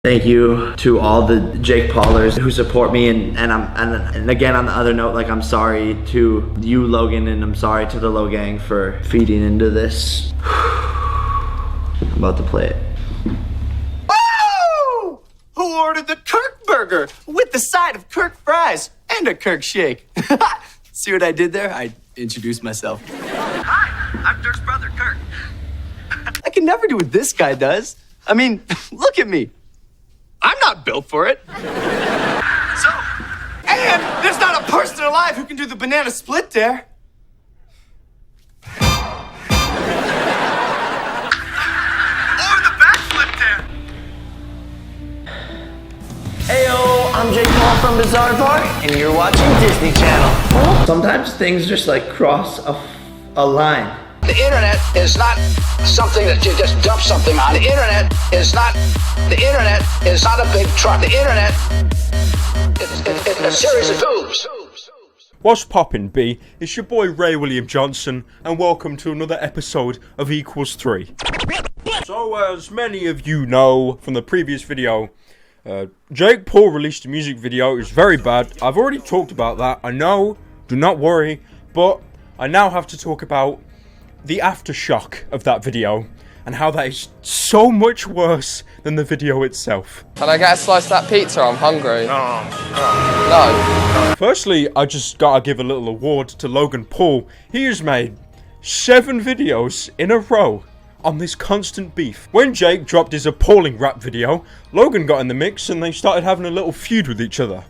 Thank you to all the Jake Paulers who support me, and again, on the other note, like, I'm sorry to you, Logan, and I'm sorry to the Low Gang for feeding into this. I'm about to play it. Oh! Who ordered the Kirk burger with the side of Kirk fries and a Kirk shake? See what I did there? I introduced myself. Hi, I'm Dirk's brother, Kirk. I can never do what this guy does. I mean, look at me. I'm not built for it. So, and there's not a person alive who can do the banana split dare. Or the backflip dare. Heyo, I'm Jake Paul from Bizarre Park, and you're watching Disney Channel. Sometimes things just like cross a line. The internet is not something that you just dump something on. The internet is not a big truck. The internet is a series of tubes. What's poppin', B? It's your boy Ray William Johnson, and welcome to another episode of Equals 3. So, as many of you know from the previous video, Jake Paul released a music video. It was very bad. I've already talked about that. I know, do not worry, but I now have to talk about the aftershock of that video, and how that is so much worse than the video itself. Can I get a slice of that pizza? I'm hungry. No. Firstly, I just gotta give a little award to Logan Paul. He has made 7 videos in a row on this constant beef. When Jake dropped his appalling rap video, Logan got in the mix and they started having a little feud with each other.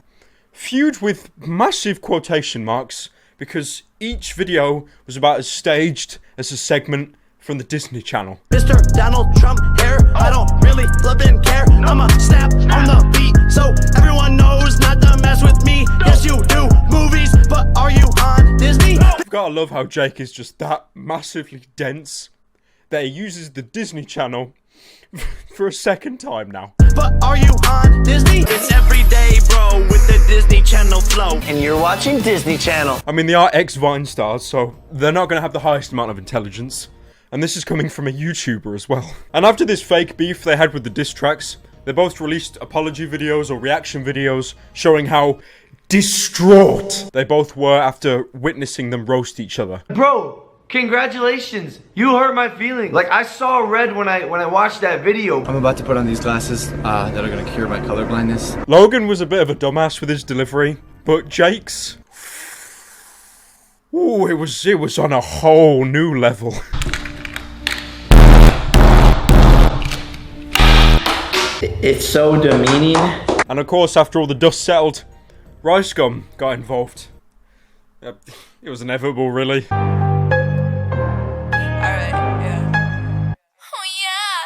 Feud with massive quotation marks, because each video was about as staged as a segment from the Disney Channel. Mr. Donald Trump here, I don't really flippin' care. I'ma snap on the beat, so everyone knows not to mess with me. Yes, you do movies, but are you on Disney? I've gotta love how Jake is just that massively dense that he uses the Disney Channel for a second time now. But are you on Disney? It's every day, bro, with the Disney Channel flow. And you're watching Disney Channel. I mean, they are ex-Vine stars, so they're not gonna have the highest amount of intelligence. And this is coming from a YouTuber as well. And after this fake beef they had with the diss tracks, they both released apology videos or reaction videos showing how distraught they both were after witnessing them roast each other. Bro, congratulations. You hurt my feelings. Like, I saw red when I watched that video. I'm about to put on these glasses that are gonna cure my color blindness. Logan was a bit of a dumbass with his delivery, but Jake's, ooh, it was on a whole new level. It's so demeaning. And of course, after all the dust settled, RiceGum got involved. It was inevitable, really.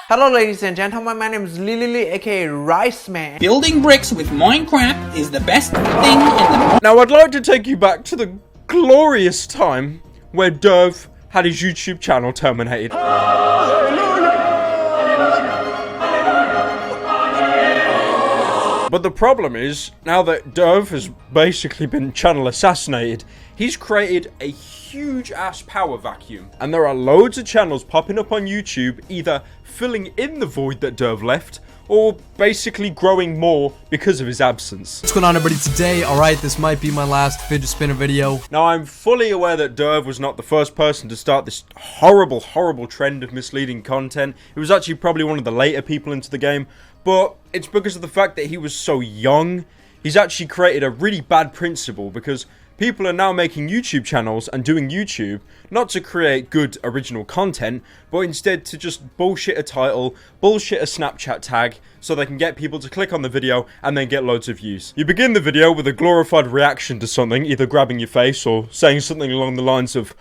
Hello ladies and gentlemen, my name is Lily aka Rice Man. Building bricks with Minecraft is the best thing in the... Now I'd like to take you back to the glorious time where Dove had his YouTube channel terminated. But the problem is, now that Dove has basically been channel assassinated, he's created a huge ass power vacuum. And there are loads of channels popping up on YouTube, either filling in the void that Dove left, or basically growing more because of his absence. What's going on, everybody? Today, alright, this might be my last fidget spinner video. Now, I'm fully aware that Dove was not the first person to start this horrible, horrible trend of misleading content. It was actually probably one of the later people into the game, but it's because of the fact that he was so young. He's actually created a really bad principle, because people are now making YouTube channels and doing YouTube not to create good original content, but instead to just bullshit a title, bullshit a Snapchat tag, so they can get people to click on the video and then get loads of views. You begin the video with a glorified reaction to something, either grabbing your face or saying something along the lines of,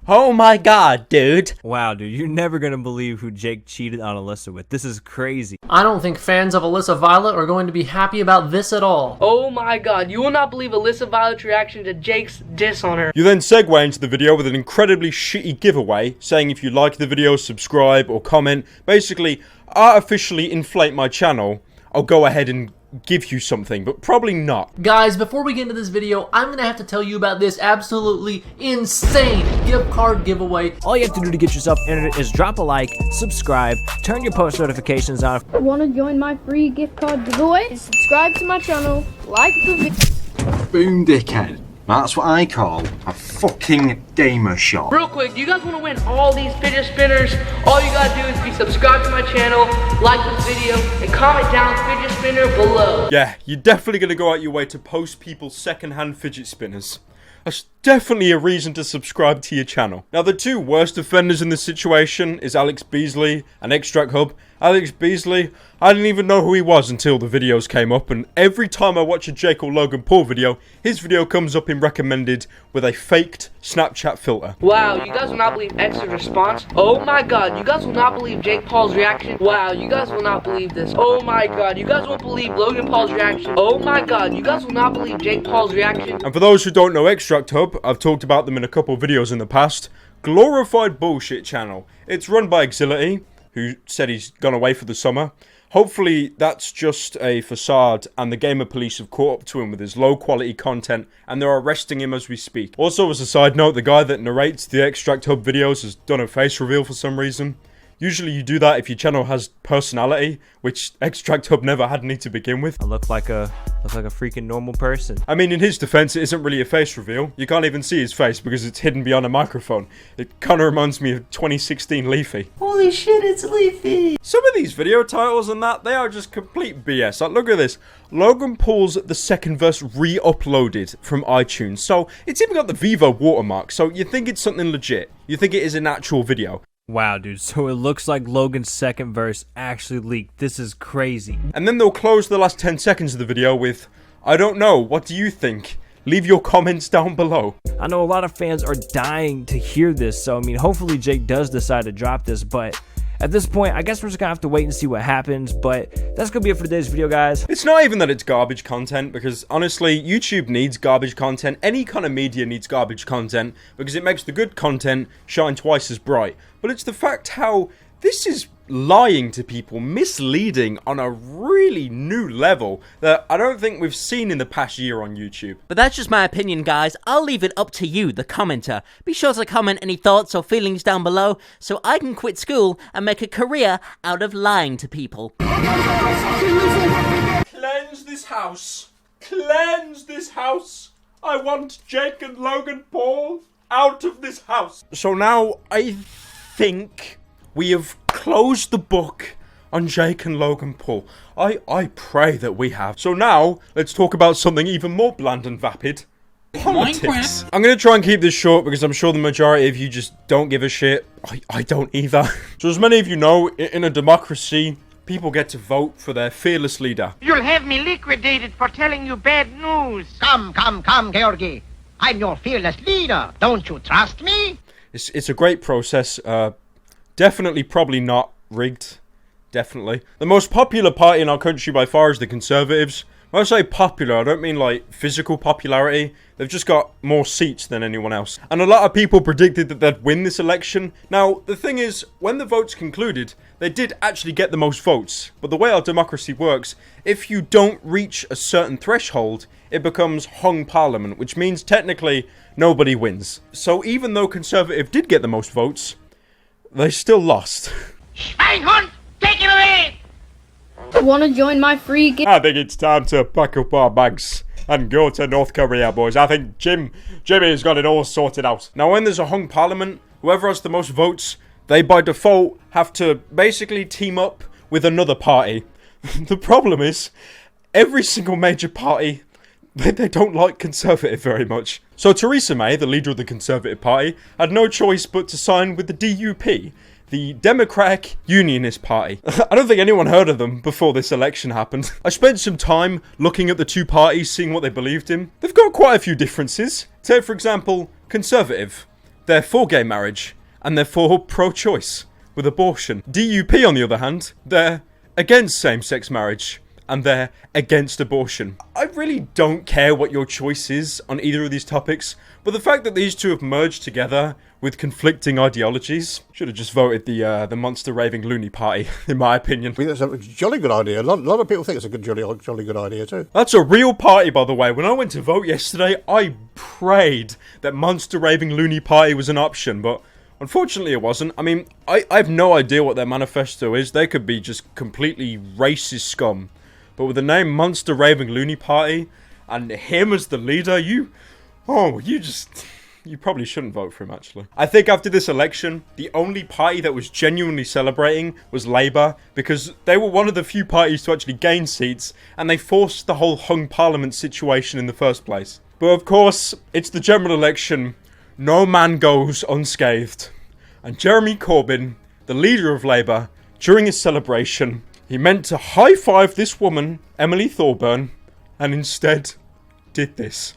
"Oh my god, dude." Wow, dude, you're never gonna believe who Jake cheated on Alyssa with. This is crazy. I don't think fans of Alyssa Violet are going to be happy about this at all. Oh my god, you will not believe Alyssa Violet's reaction to Jake's diss on her. You then segue into the video with an incredibly shitty giveaway, saying if you like the video, subscribe or comment. Basically, artificially inflate my channel I'll go ahead and give you something, but probably not. Guys, before we get into this video, I'm gonna have to tell you about this absolutely insane gift card giveaway. All you have to do to get yourself entered is drop a like, subscribe, turn your post notifications on. Want to join my free gift card giveaway? Subscribe to my channel, like the video. Boom dickhead. That's what I call a fucking gamer shot. Real quick, do you guys want to win all these fidget spinners? All you gotta do is be subscribed to my channel, like this video, and comment down fidget spinner below. Yeah, you're definitely going to go out your way to post people secondhand fidget spinners. That's definitely a reason to subscribe to your channel. Now, the two worst offenders in this situation is Alex Beasley and Extract Hub. Alex Beasley, I didn't even know who he was until the videos came up, and every time I watch a Jake or Logan Paul video, his video comes up in recommended with a faked Snapchat filter. Wow, you guys will not believe X's response. Oh my god, you guys will not believe Jake Paul's reaction. Wow, you guys will not believe this. Oh my god, you guys won't believe Logan Paul's reaction. Oh my god, you guys will not believe Jake Paul's reaction. And for those who don't know Extract Hub, I've talked about them in a couple of videos in the past. Glorified bullshit channel. It's run by Exility, who said he's gone away for the summer. Hopefully that's just a facade and the gamer police have caught up to him with his low quality content and they're arresting him as we speak. Also, as a side note, the guy that narrates the Extract Hub videos has done a face reveal for some reason. Usually you do that if your channel has personality, which Extract Hub never had any to begin with. I look like a freaking normal person. I mean, in his defense, it isn't really a face reveal. You can't even see his face because it's hidden behind a microphone. It kind of reminds me of 2016 Leafy. Holy shit, it's Leafy! Some of these video titles and that, they are just complete BS. Like, look at this. Logan Paul's The Second Verse re-uploaded from iTunes. So, it's even got the Vivo watermark. So, you think it's something legit. You think it is an actual video. Wow, dude, so it looks like Logan's second verse actually leaked. This is crazy. And then they'll close the last 10 seconds of the video with, I don't know, what do you think? Leave your comments down below. I know a lot of fans are dying to hear this, so I mean, hopefully Jake does decide to drop this, but at this point, I guess we're just gonna have to wait and see what happens, but that's gonna be it for today's video, guys. It's not even that it's garbage content, because honestly, YouTube needs garbage content. Any kind of media needs garbage content, because it makes the good content shine twice as bright. But it's the fact how this is lying to people, misleading on a really new level that I don't think we've seen in the past year on YouTube. But that's just my opinion, guys. I'll leave it up to you, the commenter. Be sure to comment any thoughts or feelings down below so I can quit school and make a career out of lying to people. Cleanse this house. Cleanse this house. I want Jake and Logan Paul out of this house. So now I think we have closed the book on Jake and Logan Paul. I pray that we have. So now, let's talk about something even more bland and vapid. Politics. I'm going to try and keep this short because I'm sure the majority of you just don't give a shit. I don't either. So as many of you know, in a democracy, people get to vote for their fearless leader. You'll have me liquidated for telling you bad news. Come, Georgie. I'm your fearless leader. Don't you trust me? It's a great process. Definitely probably not rigged. Definitely. The most popular party in our country by far is the Conservatives. When I say popular, I don't mean like physical popularity. They've just got more seats than anyone else. And a lot of people predicted that they'd win this election. Now, the thing is, when the votes concluded, they did actually get the most votes. But the way our democracy works, if you don't reach a certain threshold, it becomes hung parliament, which means technically nobody wins. So even though Conservative did get the most votes, they still lost. Schweinhund, take him away! Want to join my free gift? I think it's time to pack up our bags and go to North Korea, boys. I think Jimmy's got it all sorted out. Now, when there's a hung parliament, whoever has the most votes, they by default have to basically team up with another party. The problem is, every single major party, they don't like Conservative very much. So Theresa May, the leader of the Conservative Party, had no choice but to sign with the DUP, the Democratic Unionist Party. I don't think anyone heard of them before this election happened. I spent some time looking at the two parties, seeing what they believed in. They've got quite a few differences. Take, for example, Conservative. They're for gay marriage, and they're for pro-choice, with abortion. DUP, on the other hand, they're against same-sex marriage, and they're against abortion. I really don't care what your choice is on either of these topics, but the fact that these two have merged together with conflicting ideologies, should have just voted the monster raving loony party, in my opinion. I think that's a jolly good idea. A lot of people think it's a jolly good idea too. That's a real party, by the way. When I went to vote yesterday, I prayed that monster raving loony party was an option, but unfortunately it wasn't. I mean, I have no idea what their manifesto is. They could be just completely racist scum. But with the name Monster Raving Loony Party and him as the leader, you probably shouldn't vote for him, actually. I think after this election, the only party that was genuinely celebrating was Labour, because they were one of the few parties to actually gain seats, and they forced the whole hung parliament situation in the first place. But of course, it's the general election. No man goes unscathed. And Jeremy Corbyn, the leader of Labour, during his celebration, he meant to high-five this woman, Emily Thorburn, and instead did this.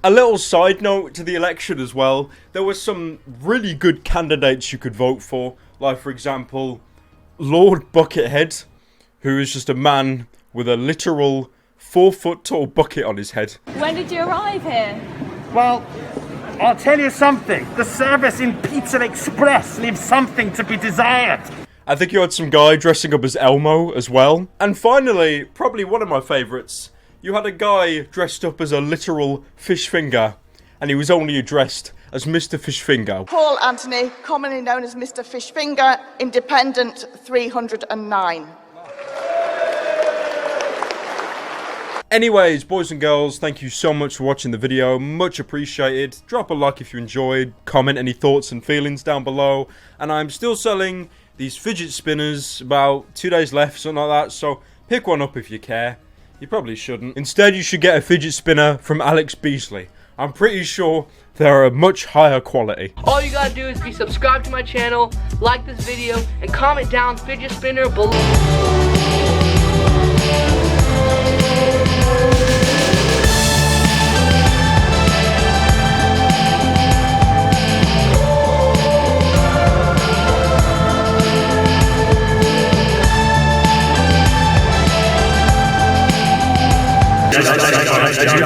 A little side note to the election as well, there were some really good candidates you could vote for, like for example, Lord Buckethead, who is just a man with a literal 4-foot tall bucket on his head. When did you arrive here? Well, I'll tell you something. The service in Pizza Express leaves something to be desired. I think you had some guy dressing up as Elmo as well. And finally, probably one of my favourites, you had a guy dressed up as a literal fish finger, and he was only addressed as Mr. Fishfinger. Paul Anthony, commonly known as Mr. Fishfinger, Independent 309. Anyways, boys and girls, thank you so much for watching the video. Much appreciated. Drop a like if you enjoyed. Comment any thoughts and feelings down below. And I'm still selling these fidget spinners. About 2 days left, something like that. So pick one up if you care. You probably shouldn't. Instead, you should get a fidget spinner from Alex Beasley. I'm pretty sure they're a much higher quality. All you gotta do is be subscribed to my channel, like this video, and comment down fidget spinner below.